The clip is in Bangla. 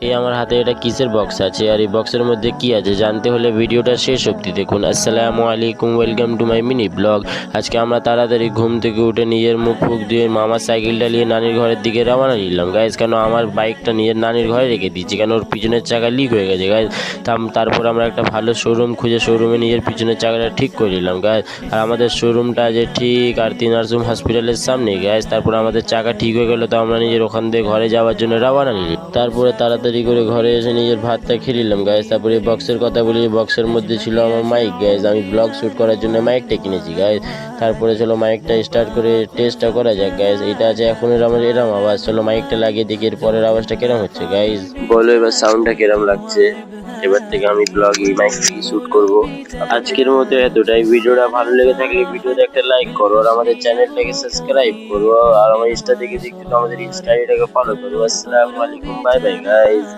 এই আমার হাতে এটা কিসের বক্স আছে আর এই বক্সের মধ্যে কি আছে জানতে হলে ভিডিওটা শেষ অবধি দেখুন। আসসালামু আলাইকুম, welcome to my mini blog. আজকে আমরা তাড়াতাড়ি ঘুম থেকে উঠে নিজের মুখ ফুক দিয়ে মামার সাইকেলটা নিয়ে নানির ঘরের দিকে রওনা নিলাম গাইজ। কেন আমার বাইকটা নিজের নানির ঘরে রেখে দিচ্ছি, কেন ওর পিছনের চাকা লিক হয়ে গেছে গাইজ। তারপর আমরা একটা ভালো শোরুম খুঁজে শোরুমে নিজের পিছনের চাকাটা ঠিক করে নিলাম গাইজ। আর আমাদের শোরুমটা যে ঠিক আরতি নার্সিং হসপিটালের সামনে গাইজ। তারপর আমাদের চাকা ঠিক হয়ে গেল, তো আমরা নিজের ওখান থেকে ঘরে যাওয়ার জন্য রওনা নিলাম। তারপরে তাড়াতাড়ি করে ঘরে এসে নিজের ভাতটা খেয়ে নিলাম গাইজ। তারপরে বক্সের কথা বলি, বক্সের মধ্যে ছিল আমার মাইক গাইজ। আমি ব্লগ শ্যুট করার জন্য মাইকটা কিনেছি গাইজ। তারপরে চলো মাইকটা স্টার্ট করে টেস্টটা করা যাক গাইজ। এটা আছে এখন আমার এরম আওয়াজ, চলো মাইকটা লাগিয়ে দেখি এর পরের আওয়াজটা কিরম হচ্ছে গাইজ। বলো এবার সাউন্ডটা কিরম লাগছে। এবার থেকে আমি ব্লগ এই মাইক থেকে শ্যুট করবো। আজকের মতো এতটাই। ভিডিওটা ভালো লেগে থাকলে ভিডিওতে একটা লাইক করো আর আমাদের চ্যানেলটাকে সাবস্ক্রাইব করো। আর আমার ইনস্টা থেকে দেখতে তো আমাদের ইনস্টা আইডিটাকে ফলো করো। আসসালামু আলাইকুম, বাই বাই গাইজ।